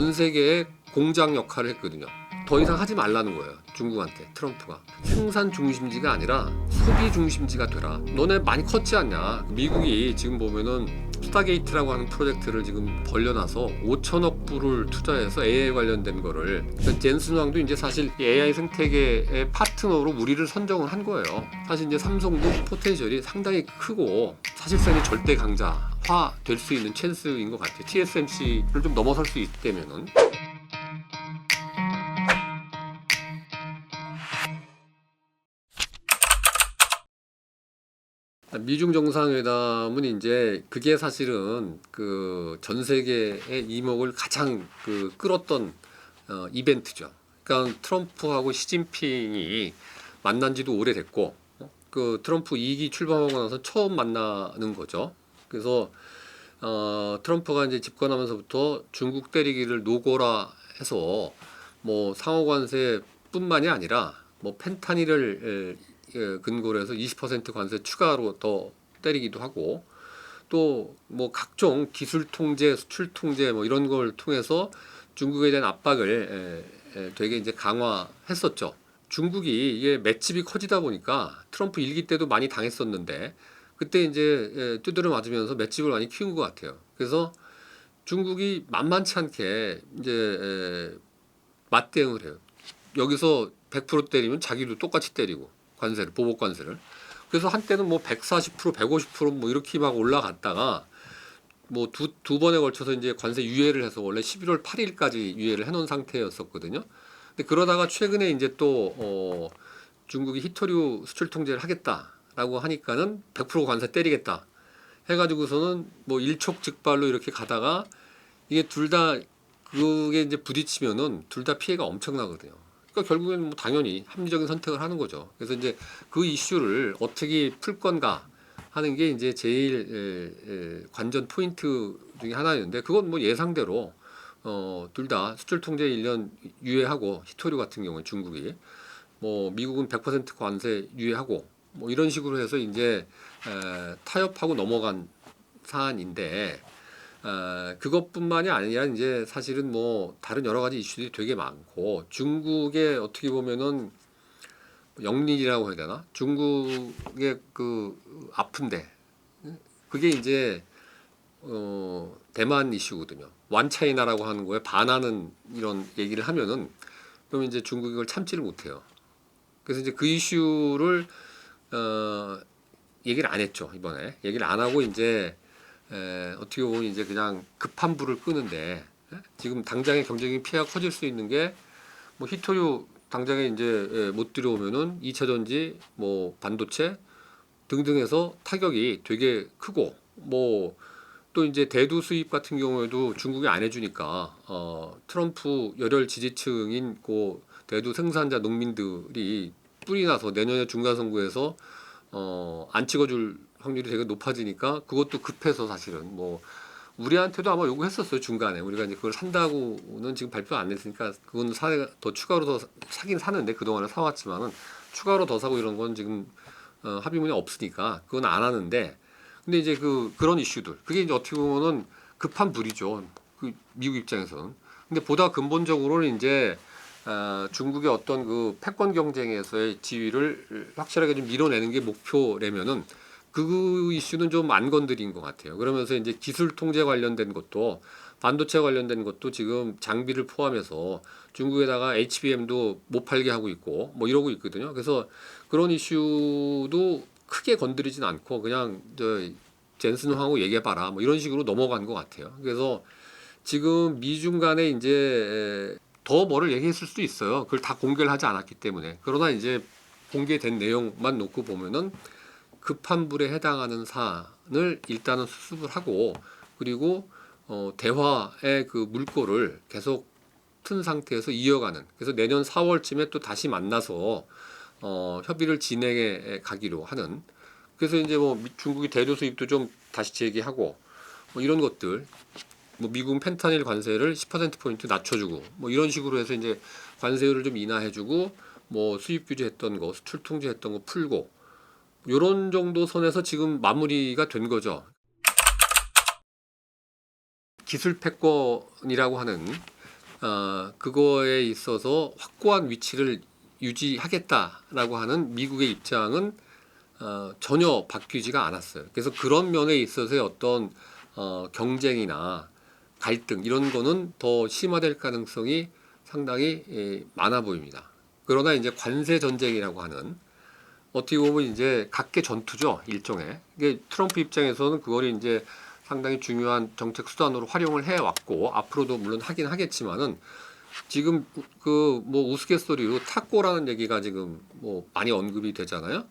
전 세계의 공장 역할을 했거든요. 더 이상 하지 말라는 거예요. 중국한테 트럼프가. 생산 중심지가 아니라 소비 중심지가 되라. 너네 많이 컸지 않냐. 미국이 지금 보면은 스타게이트라고 하는 프로젝트를 지금 벌려놔서 5천억 불을 투자해서 AI 관련된 거를. 그러니까 젠슨 황도 이제 사실 AI 생태계의 파트너로 우리를 선정을 한 거예요. 사실 이제 삼성도 포텐셜이 상당히 크고 사실상의 절대 강자화 될 수 있는 찬스인 것 같아요. TSMC를 좀 넘어설 수 있다면은. 미중 정상회담은 이제 그게 사실은 그 전 세계의 이목을 가장 끌었던 이벤트죠. 그러니까 트럼프하고 시진핑이 만난 지도 오래됐고 그 트럼프 2기 출범하고 나서 처음 만나는 거죠. 그래서 트럼프가 이제 집권하면서부터 중국 때리기를 노고라 해서 뭐 상호 관세뿐만이 아니라 뭐 펜타닐을 근거로 해서 20% 관세 추가로 더 때리기도 하고 또 뭐 각종 기술 통제, 수출 통제 뭐 이런 걸 통해서 중국에 대한 압박을 되게 이제 강화했었죠. 중국이 이게 맷집이 커지다 보니까 트럼프 1기 때도 많이 당했었는데 그때 이제 두드려 맞으면서 맷집을 많이 키운 것 같아요. 그래서 중국이 만만치 않게 이제 맞대응을 해요. 여기서 100% 때리면 자기도 똑같이 때리고 관세를 보복 관세를. 그래서 한때는 뭐 140%, 150%뭐 이렇게 막 올라갔다가 뭐 두 번에 걸쳐서 이제 관세 유예를 해서 원래 11월 8일까지 유예를 해놓은 상태였었거든요. 근데 그러다가 최근에 이제 또 중국이 히토류 수출 통제를 하겠다라고 하니까는 100% 관세 때리겠다 해가지고서는 뭐 일촉즉발로 이렇게 가다가 이게 둘 다 그게 이제 부딪히면은 둘 다 피해가 엄청나거든요. 그러니까 결국에는 뭐 당연히 합리적인 선택을 하는 거죠. 그래서 이제 그 이슈를 어떻게 풀 건가 하는 게 이제 제일 관전 포인트 중에 하나였는데 그건 뭐 예상대로 둘 다 수출 통제 1년 유예하고 히토류 같은 경우에 중국이 뭐 미국은 100% 관세 유예하고 뭐 이런 식으로 해서 이제 타협하고 넘어간 사안인데 그것뿐만이 아니라 이제 사실은 뭐 다른 여러 가지 이슈들이 되게 많고 중국의 어떻게 보면은 영린이라고 해야 되나? 중국의 그 아픈데 그게 이제 대만 이슈거든요. 완차이나라고 하는 거에 반하는 이런 얘기를 하면은 그럼 이제 중국이 그걸 참지를 못해요. 그래서 이제 그 이슈를 얘기를 안 했죠. 이번에 얘기를 안 하고 이제 어떻게 보면 이제 그냥 급한 불을 끄는데 지금 당장의 경쟁이 피해가 커질 수 있는 게 뭐 히토류 당장에 이제 못 들여오면은 2차 전지 뭐 반도체 등등해서 타격이 되게 크고 뭐 또 이제 대두 수입 같은 경우에도 중국이 안 해주니까 트럼프 열혈 지지층인 그 대두 생산자 농민들이 뿔이 나서 내년에 중간 선거에서 안 찍어줄 확률이 되게 높아지니까 그것도 급해서 사실은 뭐 우리한테도 아마 요구했었어요. 중간에 우리가 이제 그걸 산다고는 지금 발표 안 했으니까 그건 더 추가로 더 사긴 사는데 그동안에 사왔지만은 추가로 더 사고 이런 건 지금 합의문이 없으니까 그건 안 하는데 근데 이제 그런 이슈들 그게 이제 어떻게 보면은 급한 불이죠. 그 미국 입장에서는. 근데 보다 근본적으로는 이제 중국의 어떤 그 패권 경쟁에서의 지위를 확실하게 좀 밀어내는 게 목표라면은 그 이슈는 좀 안 건드린 것 같아요. 그러면서 이제 기술 통제 관련된 것도 반도체 관련된 것도 지금 장비를 포함해서 중국에다가 HBM도 못 팔게 하고 있고 뭐 이러고 있거든요. 그래서 그런 이슈도 크게 건드리진 않고 그냥 젠슨 황하고 얘기해봐라 뭐 이런 식으로 넘어간 것 같아요. 그래서 지금 미중 간에 이제 더 뭐를 얘기했을 수도 있어요. 그걸 다 공개를 하지 않았기 때문에. 그러나 이제 공개된 내용만 놓고 보면은 급한 불에 해당하는 사안을 일단은 수습을 하고 그리고 대화의 그 물꼬를 계속 튼 상태에서 이어가는 그래서 내년 4월쯤에 또 다시 만나서 협의를 진행해 가기로 하는 그래서 이제 뭐 중국이 대두 수입도 좀 다시 재개하고 뭐 이런 것들 뭐 미국 펜타닐 관세를 10%포인트 낮춰주고 뭐 이런 식으로 해서 이제 관세율을 좀 인하해주고 뭐 수입 규제했던 거 수출 통제했던 거 풀고 요런 정도 선에서 지금 마무리가 된 거죠. 기술 패권이라고 하는 그거에 있어서 확고한 위치를 유지하겠다라고 하는 미국의 입장은 전혀 바뀌지가 않았어요. 그래서 그런 면에 있어서의 어떤 경쟁이나 갈등 이런 거는 더 심화될 가능성이 상당히 많아 보입니다. 그러나 이제 관세 전쟁이라고 하는 어떻게 보면 이제 각계 전투죠, 일종의. 이게 트럼프 입장에서는 그걸 이제 상당히 중요한 정책 수단으로 활용을 해 왔고 앞으로도 물론 하긴 하겠지만은 지금 그 뭐 우스갯소리로 탁구라는 얘기가 지금 뭐 많이 언급이 되잖아요.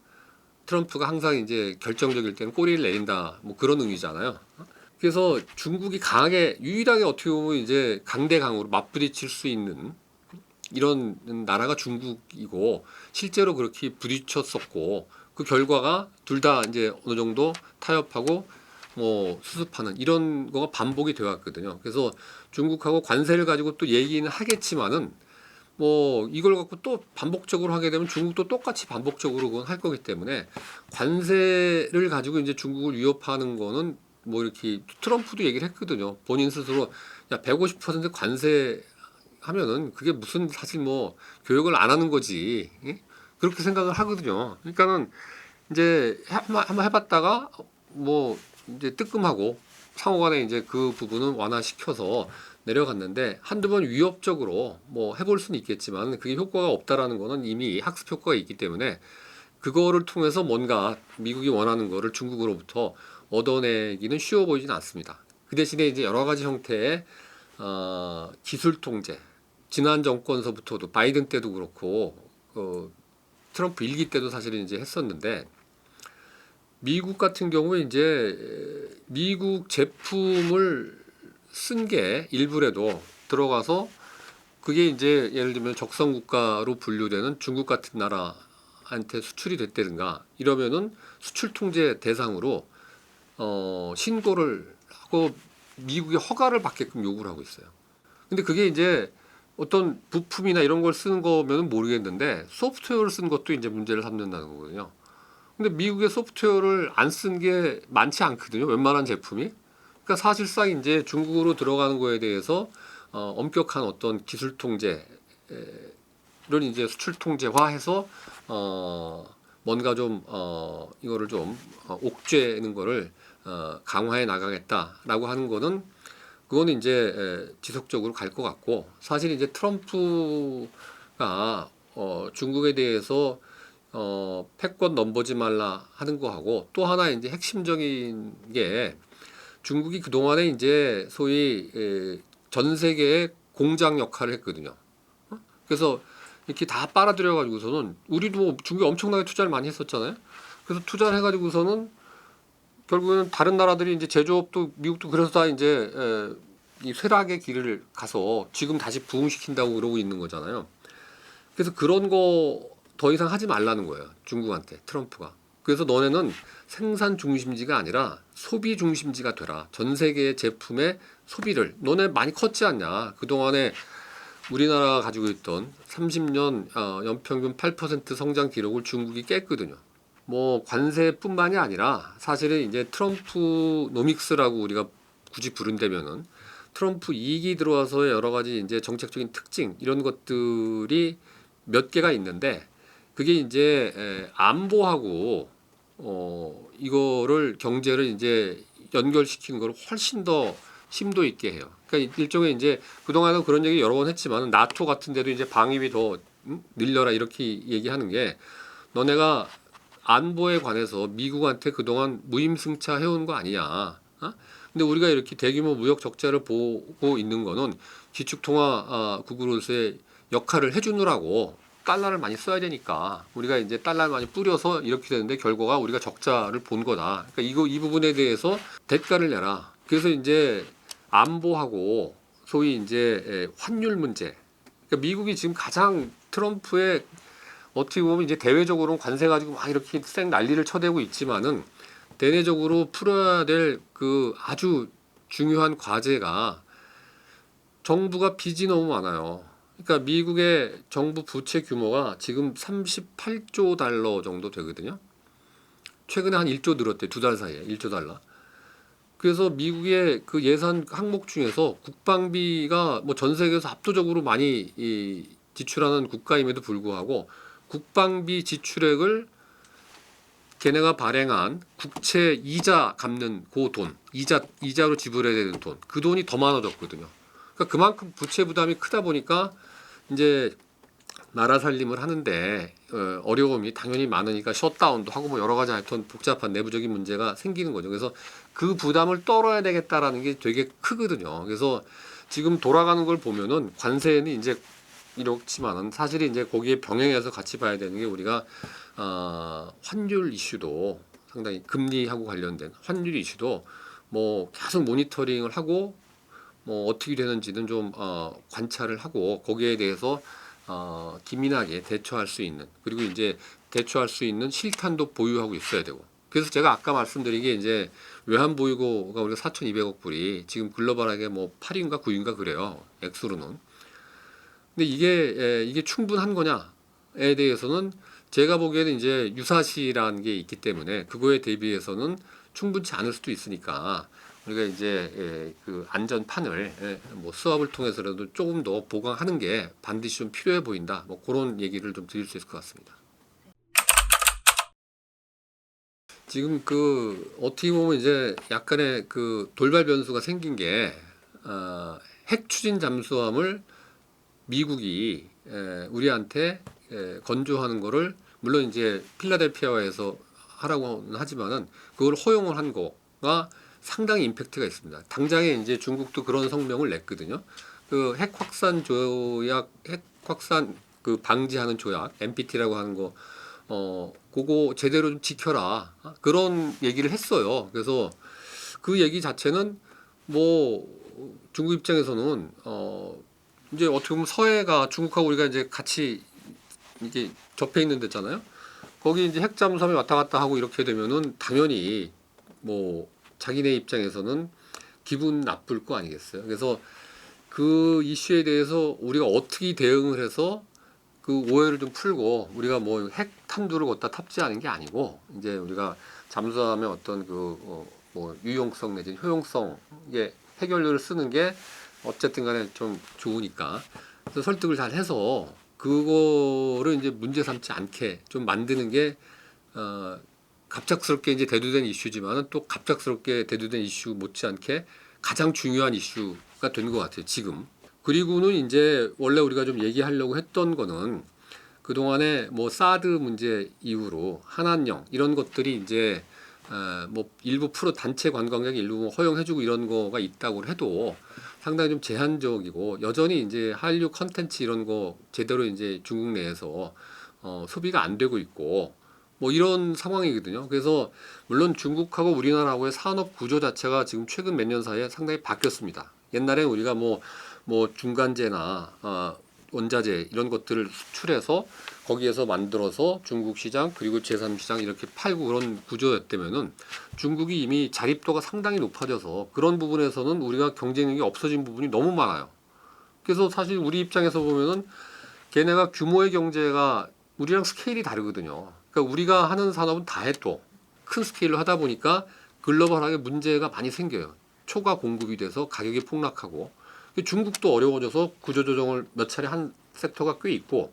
트럼프가 항상 이제 결정적일 때는 꼬리를 내린다 뭐 그런 의미잖아요. 그래서 중국이 강하게 유일하게 어떻게 보면 이제 강대강으로 맞부딪힐 수 있는 이런 나라가 중국이고 실제로 그렇게 부딪혔었고 그 결과가 둘 다 이제 어느 정도 타협하고 뭐 수습하는 이런 거가 반복이 되어 왔거든요. 그래서 중국하고 관세를 가지고 또 얘기는 하겠지만은 뭐 이걸 갖고 또 반복적으로 하게 되면 중국도 똑같이 반복적으로 그건 할 거기 때문에 관세를 가지고 이제 중국을 위협하는 거는 뭐 이렇게 트럼프도 얘기를 했거든요. 본인 스스로 야 150% 관세 하면은 그게 무슨 사실 뭐 교육을 안 하는 거지. 예? 그렇게 생각을 하거든요. 그러니까는 이제 한번 해봤다가 뭐 이제 뜨끔하고 상호간에 이제 그 부분은 완화시켜서 내려갔는데 한두 번 위협적으로 뭐 해볼 수는 있겠지만 그게 효과가 없다라는 거는 이미 학습 효과가 있기 때문에 그거를 통해서 뭔가 미국이 원하는 거를 중국으로부터 얻어내기는 쉬워 보이지는 않습니다. 그 대신에 이제 여러 가지 형태의 기술 통제, 지난 정권서부터도 바이든 때도 그렇고 트럼프 일기 때도 사실은 이제 했었는데 미국 같은 경우에 이제 미국 제품을 쓴 게 일부라도 들어가서 그게 이제 예를 들면 적성 국가로 분류되는 중국 같은 나라한테 수출이 됐다든가 이러면은 수출 통제 대상으로 신고를 하고 미국의 허가를 받게끔 요구를 하고 있어요. 근데 그게 이제 어떤 부품이나 이런 걸 쓰는 거면 모르겠는데 소프트웨어를 쓴 것도 이제 문제를 삼는다는 거거든요. 근데 미국의 소프트웨어를 안 쓴 게 많지 않거든요. 웬만한 제품이. 그러니까 사실상 이제 중국으로 들어가는 거에 대해서 엄격한 어떤 기술 통제를 이제 수출 통제화해서 뭔가 좀 이거를 좀 옥죄는 거를 강화해 나가겠다라고 하는 거는 그거는 이제 지속적으로 갈 것 같고 사실 이제 트럼프가 중국에 대해서 패권 넘보지 말라 하는 거하고 또 하나 이제 핵심적인 게 중국이 그동안에 이제 소위 전 세계의 공장 역할을 했거든요. 그래서 이렇게 다 빨아들여 가지고서는 우리도 뭐 중국에 엄청나게 투자를 많이 했었잖아요. 그래서 투자를 해 가지고서는 결국에는 다른 나라들이 이제 제조업도 미국도 그래서 다 이제 이 쇠락의 길을 가서 지금 다시 부흥시킨다고 그러고 있는 거잖아요. 그래서 그런 거 더 이상 하지 말라는 거예요. 중국한테 트럼프가. 그래서 너네는 생산 중심지가 아니라 소비 중심지가 되라. 전 세계의 제품의 소비를 너네 많이 컸지 않냐. 그동안에 우리나라가 가지고 있던 30년 연평균 8% 성장 기록을 중국이 깼거든요. 뭐 관세뿐만이 아니라 사실은 이제 트럼프 노믹스라고 우리가 굳이 부른다면은 트럼프 이익이 들어와서의 여러 가지 이제 정책적인 특징 이런 것들이 몇 개가 있는데 그게 이제 안보하고 이거를 경제를 이제 연결시키는 걸 훨씬 더 심도 있게 해요. 그러니까 일종의 이제 그동안은 그런 얘기 여러 번 했지만 나토 같은 데도 이제 방위비 더 늘려라 이렇게 얘기하는 게 너네가 안보에 관해서 미국한테 그동안 무임승차 해온 거 아니냐. 근데 우리가 이렇게 대규모 무역 적자를 보고 있는 거는 기축통화국으로서의 역할을 해주느라고 달러를 많이 써야 되니까 우리가 이제 달러를 많이 뿌려서 이렇게 되는데 결과가 우리가 적자를 본 거다. 그러니까 이 부분에 대해서 대가를 내라. 그래서 이제 안보하고 소위 이제 환율 문제. 그러니까 미국이 지금 가장 트럼프의 어떻게 보면 이제 대외적으로는 관세 가지고 막 이렇게 쌩 난리를 쳐대고 있지만은 대내적으로 풀어야 될 그 아주 중요한 과제가 정부가 빚이 너무 많아요. 그러니까 미국의 정부 부채 규모가 지금 38조 달러 정도 되거든요. 최근에 한 1조 늘었대. 두 달 사이에 1조 달러. 그래서 미국의 그 예산 항목 중에서 국방비가 뭐 전 세계에서 압도적으로 많이 지출하는 국가임에도 불구하고 국방비 지출액을 걔네가 발행한 국채 이자 갚는 그 돈, 이자로 지불해야 되는 돈, 그 돈이 더 많아졌거든요. 그러니까 그만큼 부채 부담이 크다 보니까 이제 나라 살림을 하는데 어려움이 당연히 많으니까 셧다운도 하고 뭐 여러 가지 하여튼 복잡한 내부적인 문제가 생기는 거죠. 그래서 그 부담을 떨어야 되겠다라는 게 되게 크거든요. 그래서 지금 돌아가는 걸 보면은 관세는 이제 이렇지만은 사실 이제 거기에 병행해서 같이 봐야 되는 게 우리가 환율 이슈도 상당히 금리하고 관련된 환율 이슈도 뭐 계속 모니터링을 하고 뭐 어떻게 되는지는 좀 관찰을 하고 거기에 대해서 기민하게 대처할 수 있는 그리고 이제 대처할 수 있는 실탄도 보유하고 있어야 되고 그래서 제가 아까 말씀드린 게 이제 외환 보유고가 우리가 4,200억 불이 지금 글로벌하게 뭐 8위인가 9위인가 그래요 액수로는. 근데 이게 충분한 거냐에 대해서는 제가 보기에는 이제 유사시라는 게 있기 때문에 그거에 대비해서는 충분치 않을 수도 있으니까 우리가 이제 그 안전판을 뭐 수업을 통해서라도 조금 더 보강하는 게 반드시 좀 필요해 보인다. 뭐 그런 얘기를 좀 드릴 수 있을 것 같습니다. 지금 그 어떻게 보면 이제 약간의 그 돌발 변수가 생긴 게 핵 추진 잠수함을 미국이 우리한테 건조하는 거를 물론 이제 필라델피아에서 하라고는 하지만은 그걸 허용을 한 거가 상당히 임팩트가 있습니다. 당장에 이제 중국도 그런 성명을 냈거든요. 그 핵 확산 조약, 핵 확산 그 방지하는 조약, NPT라고 하는 거, 그거 제대로 좀 지켜라. 그런 얘기를 했어요. 그래서 그 얘기 자체는 뭐 중국 입장에서는 이제 어떻게 보면 서해가 중국하고 우리가 이제 같이 이게 접해 있는 데잖아요. 거기 이제 핵잠수함이 왔다 갔다 하고 이렇게 되면은 당연히 뭐 자기네 입장에서는 기분 나쁠 거 아니겠어요. 그래서 그 이슈에 대해서 우리가 어떻게 대응을 해서 그 오해를 좀 풀고 우리가 뭐 핵 탄두를 갖다 탑재하는 게 아니고 이제 우리가 잠수함의 어떤 그 뭐 유용성 내지 효용성의 해결료를 쓰는 게 어쨌든 간에 좀 좋으니까 그래서 설득을 잘 해서 그거를 이제 문제 삼지 않게 좀 만드는 게 갑작스럽게 이제 대두된 이슈지만은 또 갑작스럽게 대두된 이슈 못지않게 가장 중요한 이슈가 된 것 같아요 지금. 그리고는 이제 원래 우리가 좀 얘기하려고 했던 거는 그 동안에 뭐 사드 문제 이후로 한한령 이런 것들이 이제 뭐 일부 프로 단체 관광객 일부 허용해주고 이런 거가 있다고 해도 상당히 좀 제한적이고 여전히 이제 한류 컨텐츠 이런 거 제대로 이제 중국 내에서 소비가 안 되고 있고 뭐 이런 상황이거든요. 그래서 물론 중국하고 우리나라하고의 산업 구조 자체가 지금 최근 몇 년 사이에 상당히 바뀌었습니다. 옛날에 우리가 뭐 중간재나 원자재 이런 것들을 수출해서 거기에서 만들어서 중국 시장 그리고 제3시장 이렇게 팔고 그런 구조였다면은 중국이 이미 자립도가 상당히 높아져서 그런 부분에서는 우리가 경쟁력이 없어진 부분이 너무 많아요. 그래서 사실 우리 입장에서 보면은 걔네가 규모의 경제가 우리랑 스케일이 다르거든요. 그러니까 우리가 하는 산업은 다 해도 큰 스케일로 하다 보니까 글로벌하게 문제가 많이 생겨요. 초과 공급이 돼서 가격이 폭락하고 중국도 어려워져서 구조조정을 몇 차례 한 섹터가 꽤 있고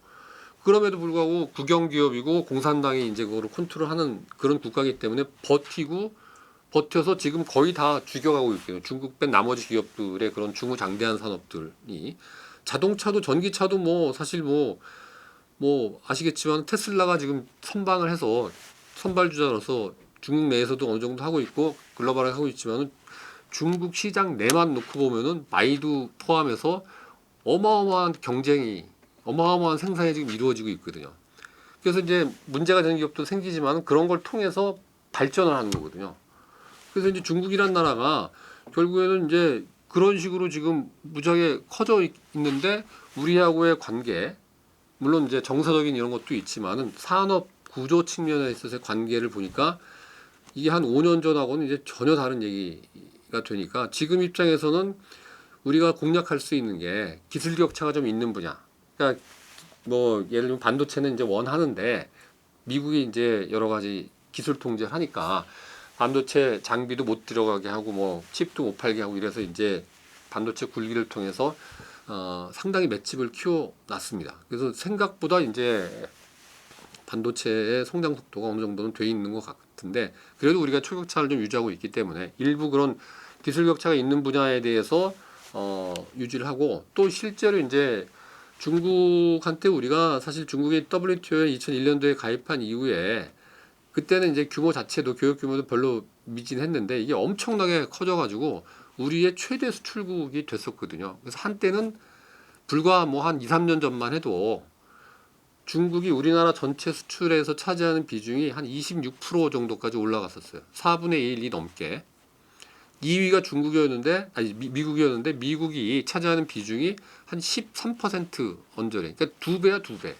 그럼에도 불구하고 국영기업이고 공산당이 이제 그거를 컨트롤하는 그런 국가이기 때문에 버텨서 지금 거의 다 죽여가고 있거든요. 중국 뺀 나머지 기업들의 그런 중후장대한 산업들이 자동차도 전기차도 뭐 사실 뭐 아시겠지만 테슬라가 지금 선방을 해서 선발주자로서 중국 내에서도 어느 정도 하고 있고 글로벌하게 하고 있지만은 중국 시장 내만 놓고 보면은 마이두 포함해서 어마어마한 경쟁이 어마어마한 생산이 지금 이루어지고 있거든요. 그래서 이제 문제가 되는 기업도 생기지만 그런 걸 통해서 발전을 하는 거거든요. 그래서 이제 중국이란 나라가 결국에는 이제 그런 식으로 지금 무지하게 커져 있는데 우리하고의 관계 물론 이제 정서적인 이런 것도 있지만은 산업 구조 측면에 있어서의 관계를 보니까 이게 한 5년 전하고는 이제 전혀 다른 얘기가 되니까 지금 입장에서는 우리가 공략할 수 있는 게 기술 격차가 좀 있는 분야. 그러니까 뭐 예를 들면 반도체는 이제 원하는데 미국이 이제 여러 가지 기술 통제를 하니까 반도체 장비도 못 들어가게 하고 뭐 칩도 못 팔게 하고 이래서 이제 반도체 굴기를 통해서 상당히 맷집을 키워놨습니다. 그래서 생각보다 이제 반도체의 성장 속도가 어느 정도는 돼 있는 것 같은데 그래도 우리가 초격차를 좀 유지하고 있기 때문에 일부 그런 기술 격차가 있는 분야에 대해서 유지를 하고 또 실제로 이제 중국한테 우리가 사실 중국이 WTO에 2001년도에 가입한 이후에 그때는 이제 규모 자체도 교역 규모도 별로 미진했는데 이게 엄청나게 커져가지고 우리의 최대 수출국이 됐었거든요. 그래서 한때는 불과 뭐 한 2, 3년 전만 해도 중국이 우리나라 전체 수출에서 차지하는 비중이 한 26% 정도까지 올라갔었어요. 4분의 1이 넘게. 2위가 중국이었는데 아니 미국이었는데 미국이 차지하는 비중이 한 13% 언저리. 그러니까 두 배야 두 배.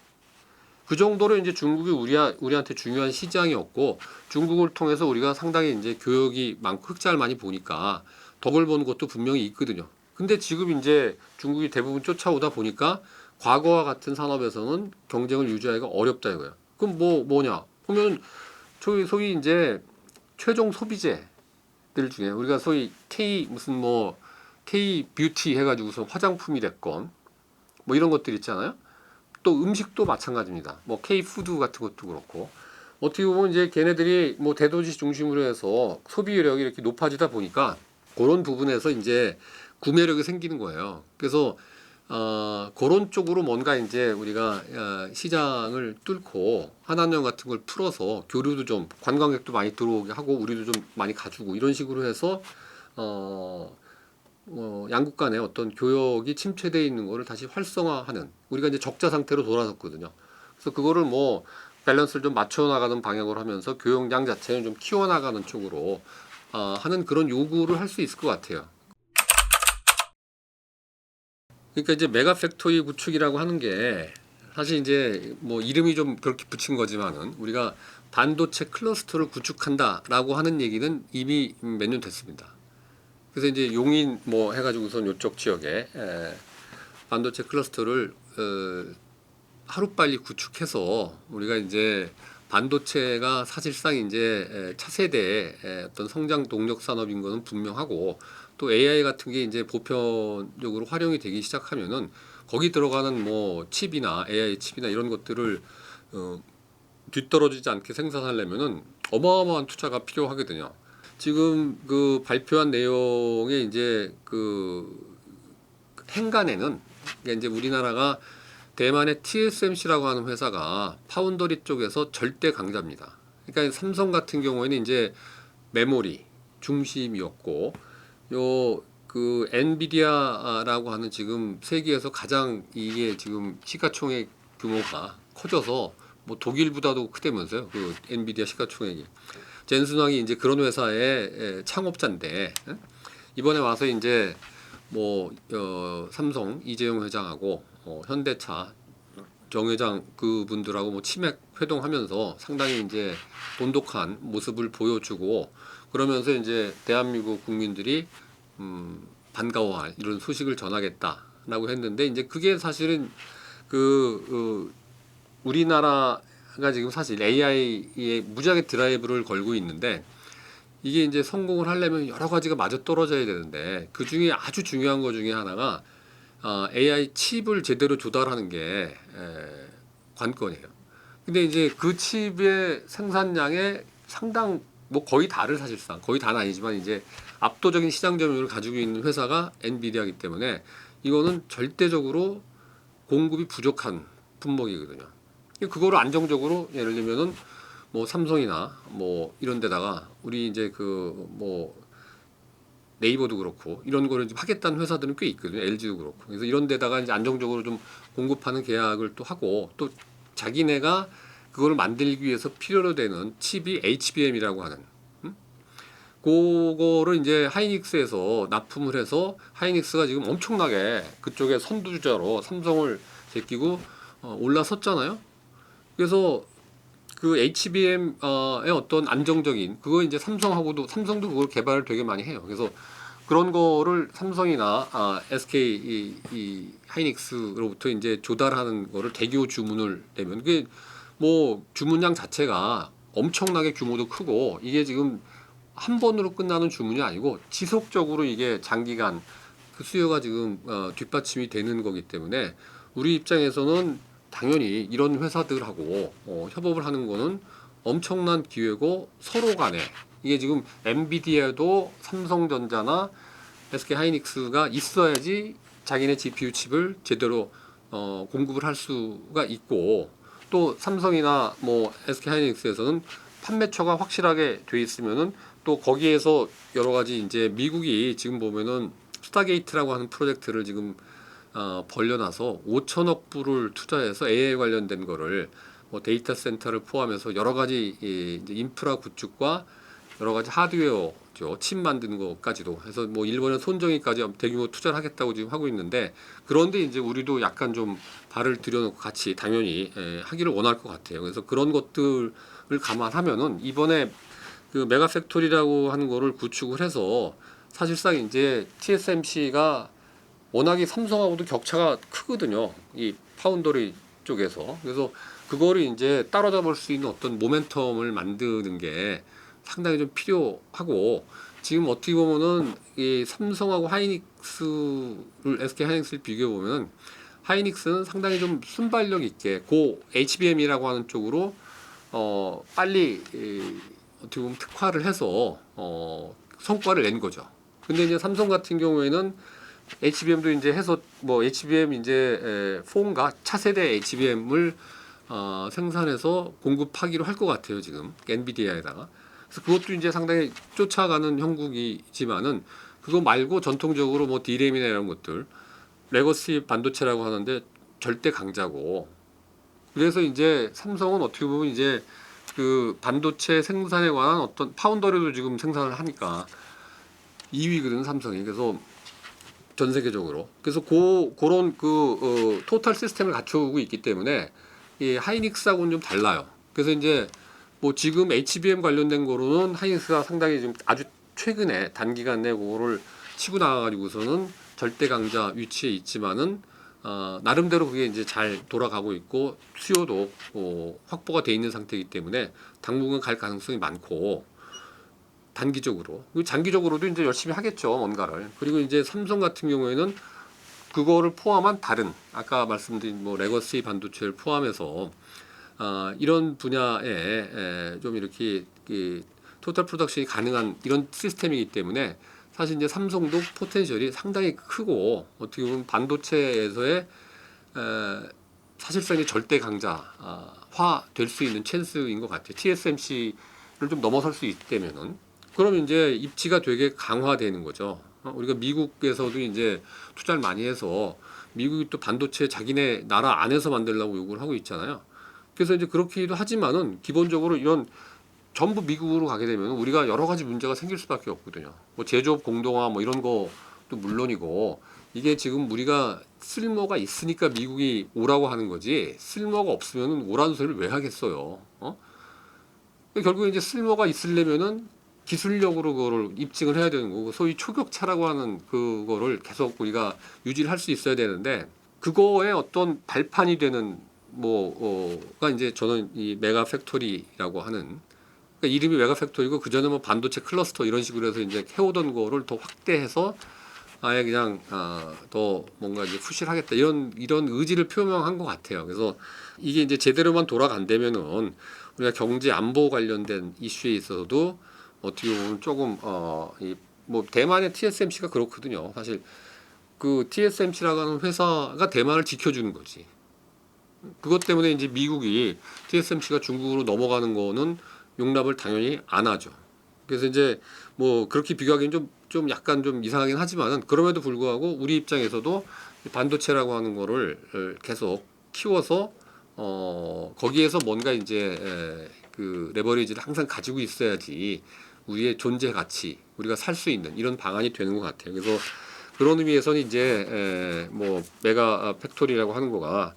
그 정도로 이제 중국이 우리한테 중요한 시장이었고 중국을 통해서 우리가 상당히 이제 교역이 많고 흑자를 많이 보니까 덕을 보는 것도 분명히 있거든요. 근데 지금 이제 중국이 대부분 쫓아오다 보니까 과거와 같은 산업에서는 경쟁을 유지하기가 어렵다 이거야. 그럼 뭐냐? 보면 소위 이제 최종 소비재들 중에 우리가 소위 K 무슨 뭐 K 뷰티 해가지고서 화장품이 됐건 뭐 이런 것들 있잖아요. 또 음식도 마찬가지입니다. 뭐 K 푸드 같은 것도 그렇고 어떻게 보면 이제 걔네들이 뭐 대도시 중심으로 해서 소비력이 이렇게 높아지다 보니까 그런 부분에서 이제 구매력이 생기는 거예요. 그래서 그런 쪽으로 뭔가 이제 우리가 시장을 뚫고 한한령 같은 걸 풀어서 교류도 좀 관광객도 많이 들어오게 하고 우리도 좀 많이 가지고 이런 식으로 해서 양국 간의 어떤 교역이 침체되어 있는 거를 다시 활성화하는 우리가 이제 적자 상태로 돌아섰거든요. 그래서 그거를 뭐 밸런스를 좀 맞춰 나가는 방향으로 하면서 교역량 자체는 좀 키워나가는 쪽으로 하는 그런 요구를 할 수 있을 것 같아요. 그러니까 이제 메가 팩토리 구축이라고 하는 게 사실 이제 뭐 이름이 좀 그렇게 붙인 거지만은 우리가 반도체 클러스터를 구축한다라고 하는 얘기는 이미 몇 년 됐습니다. 그래서 이제 용인 뭐 해가지고선 요쪽 지역에 반도체 클러스터를 하루빨리 구축해서 우리가 이제 반도체가 사실상 이제 차세대의 어떤 성장 동력 산업인 것은 분명하고 또 AI 같은 게 이제 보편적으로 활용이 되기 시작하면은 거기 들어가는 뭐 칩이나 AI 칩이나 이런 것들을 뒤떨어지지 않게 생산하려면은 어마어마한 투자가 필요하거든요. 지금 그 발표한 내용에 이제 그 행간에는 이제 우리나라가 대만의 TSMC라고 하는 회사가 파운더리 쪽에서 절대 강자입니다. 그러니까 삼성 같은 경우에는 이제 메모리 중심이었고 요 그 엔비디아라고 하는 지금 세계에서 가장 이게 지금 시가총액 규모가 커져서 뭐 독일보다도 크다면서요. 그 엔비디아 시가총액이. 젠슨왕이 이제 그런 회사의 창업자인데 이번에 와서 이제 뭐 삼성 이재용 회장하고 현대차 정 회장 그분들하고 뭐 치맥 회동하면서 상당히 이제 돈독한 모습을 보여주고 그러면서 이제 대한민국 국민들이 반가워할 이런 소식을 전하겠다라고 했는데 이제 그게 사실은 우리나라가 지금 사실 AI에 무지하게 드라이브를 걸고 있는데 이게 이제 성공을 하려면 여러 가지가 맞아 떨어져야 되는데 그 중에 아주 중요한 것 중에 하나가 AI 칩을 제대로 조달하는 게 관건이에요. 근데 이제 그 칩의 생산량의 상당 뭐 거의 다를 사실상 거의 다는 아니지만 이제 압도적인 시장 점유율을 가지고 있는 회사가 엔비디아이기 때문에 이거는 절대적으로 공급이 부족한 품목이거든요. 그거를 안정적으로 예를 들면은 뭐 삼성이나 뭐 이런 데다가 우리 이제 그 뭐 네이버도 그렇고 이런 거를 하겠다는 회사들은 꽤 있거든요. LG도 그렇고. 그래서 이런 데다가 이제 안정적으로 좀 공급하는 계약을 또 하고 또 자기네가 그거를 만들기 위해서 필요로 되는 칩이 HBM이라고 하는 그거를 이제 하이닉스에서 납품을 해서 하이닉스가 지금 엄청나게 그쪽에 선두주자로 삼성을 제끼고 올라섰잖아요. 그래서 그 HBM의 어떤 안정적인 그거 이제 삼성도 그걸 개발을 되게 많이 해요. 그래서 그런 거를 삼성이나 SK 이 하이닉스로부터 이제 조달하는 거를 대규모 주문을 내면 그게 뭐 주문량 자체가 엄청나게 규모도 크고 이게 지금 한 번으로 끝나는 주문이 아니고 지속적으로 이게 장기간 그 수요가 지금 뒷받침이 되는 거기 때문에 우리 입장에서는 당연히 이런 회사들하고 협업을 하는 거는 엄청난 기회고 서로 간에 이게 지금 엔비디아도 삼성전자나 SK하이닉스가 있어야지 자기네 GPU 칩을 제대로 공급을 할 수가 있고 또 삼성이나 뭐 SK하이닉스에서는 판매처가 확실하게 돼 있으면은 또 거기에서 여러 가지 이제 미국이 지금 보면은 스타게이트라고 하는 프로젝트를 지금 벌려놔서 5천억 불을 투자해서 AI 관련된 거를 뭐 데이터 센터를 포함해서 여러 가지 이제 인프라 구축과 여러 가지 하드웨어죠 칩 만드는 것까지도 해서 뭐 일본의 손정희까지 대규모 투자를 하겠다고 지금 하고 있는데 그런데 이제 우리도 약간 좀 발을 들여놓고 같이 당연히 하기를 원할 것 같아요. 그래서 그런 것들을 감안하면은 이번에 그 메가 팩토리라고 하는 거를 구축을 해서 사실상 이제 TSMC가 워낙에 삼성하고도 격차가 크거든요. 이 파운더리 쪽에서. 그래서 그거를 이제 따라잡을 수 있는 어떤 모멘텀을 만드는 게 상당히 좀 필요하고 지금 어떻게 보면은 이 삼성하고 하이닉스를 SK 하이닉스를 비교해 보면 하이닉스는 상당히 좀 순발력 있게 고 HBM이라고 하는 쪽으로 빨리 어떻게 보면 특화를 해서 성과를 낸 거죠. 근데 이제 삼성 같은 경우에는 HBM도 이제 해서 뭐 HBM 이제 폰가 차세대 HBM을 생산해서 공급하기로 할 것 같아요 지금 엔비디아에다가. 그래서 그것도 이제 상당히 쫓아가는 형국이지만은 그거 말고 전통적으로 뭐 D램이나 이런 것들 레거시 반도체라고 하는데 절대 강자고. 그래서 이제 삼성은 어떻게 보면 이제 그 반도체 생산에 관한 어떤 파운더리도 지금 생산을 하니까 2위거든 삼성이. 그래서 전 세계적으로. 그래서 그런 그 토탈 시스템을 갖추고 있기 때문에 이 하이닉스하고는 좀 달라요. 그래서 이제 뭐 지금 HBM 관련된 거로는 하이닉스가 상당히 지금 아주 최근에 단기간 내에 그거를 치고 나가가지고서는 절대 강자 위치에 있지만은 나름대로 그게 이제 잘 돌아가고 있고 수요도 확보가 돼 있는 상태이기 때문에 당분간 갈 가능성이 많고 단기적으로 그리고 장기적으로도 이제 열심히 하겠죠 뭔가를. 그리고 이제 삼성 같은 경우에는 그거를 포함한 다른 아까 말씀드린 뭐 레거시 반도체를 포함해서 이런 분야에 좀 이렇게 토탈 프로덕션이 가능한 이런 시스템이기 때문에 사실 이제 삼성도 포텐셜이 상당히 크고 어떻게 보면 반도체에서의 사실상의 절대 강자화 될 수 있는 찬스인 것 같아요. TSMC를 좀 넘어설 수 있다면은 그러면 이제 입지가 되게 강화되는 거죠. 우리가 미국에서도 이제 투자를 많이 해서 미국이 또 반도체 자기네 나라 안에서 만들려고 요구를 하고 있잖아요. 그래서 이제 그렇기도 하지만은 기본적으로 이런 전부 미국으로 가게 되면 우리가 여러 가지 문제가 생길 수밖에 없거든요. 뭐 제조업 공동화 뭐 이런 것도 물론이고 이게 지금 우리가 쓸모가 있으니까 미국이 오라고 하는 거지 쓸모가 없으면 오라는 소리를 왜 하겠어요. 결국에 이제 쓸모가 있으려면은 기술력으로 그거를 입증을 해야 되는 거고 소위 초격차라고 하는 그거를 계속 우리가 유지를 할 수 있어야 되는데 그거에 어떤 발판이 되는 뭐가 이제 저는 이 메가 팩토리라고 하는 그러니까 이름이 메가 팩토리고 그 전에 뭐 반도체 클러스터 이런 식으로 해서 이제 해오던 거를 더 확대해서 아예 그냥 더 뭔가 이제 푸시를 하겠다 이런 의지를 표명한 것 같아요. 그래서 이게 이제 제대로만 돌아간다면은 우리가 경제 안보 관련된 이슈에 있어서도 어떻게 보면 조금 뭐 대만의 TSMC가 그렇거든요. 사실 그 TSMC라고 하는 회사가 대만을 지켜주는 거지. 그것 때문에 이제 미국이 TSMC가 중국으로 넘어가는 거는 용납을 당연히 안 하죠. 그래서 이제 뭐 그렇게 비교하기는 좀 약간 좀 이상하긴 하지만은 그럼에도 불구하고 우리 입장에서도 반도체라고 하는 거를 계속 키워서 거기에서 뭔가 이제 그 레버리지를 항상 가지고 있어야지 우리의 존재 가치 우리가 살 수 있는 이런 방안이 되는 것 같아요. 그래서 그런 의미에서는 이제 뭐 메가 팩토리라고 하는 거가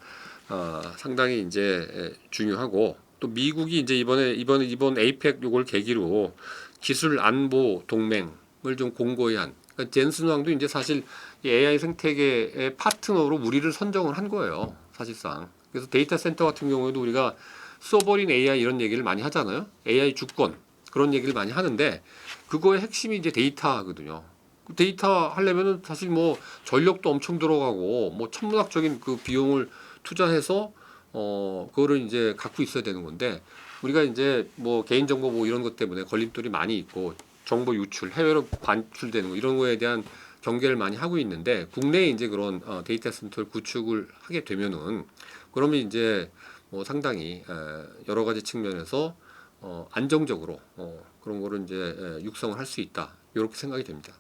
상당히 이제 중요하고 또 미국이 이제 이번 에이펙 요걸 계기로 기술 안보 동맹을 좀 공고히 한 그러니까 젠슨 왕도 이제 사실 이 AI 생태계의 파트너로 우리를 선정을 한 거예요 사실상. 그래서 데이터 센터 같은 경우에도 우리가 소버린 AI 이런 얘기를 많이 하잖아요. AI 주권 그런 얘기를 많이 하는데 그거의 핵심이 이제 데이터거든요. 그 데이터 하려면은 사실 뭐 전력도 엄청 들어가고 뭐 천문학적인 그 비용을 투자해서 그거를 이제 갖고 있어야 되는 건데 우리가 이제 뭐 개인정보 뭐 이런 것 때문에 걸림돌이 많이 있고 정보 유출, 해외로 반출되는 거 이런 거에 대한 경계를 많이 하고 있는데 국내에 이제 그런 데이터 센터를 구축을 하게 되면은 그러면 이제 뭐 상당히 여러 가지 측면에서 안정적으로 그런 거를 이제 육성을 할 수 있다 이렇게 생각이 됩니다.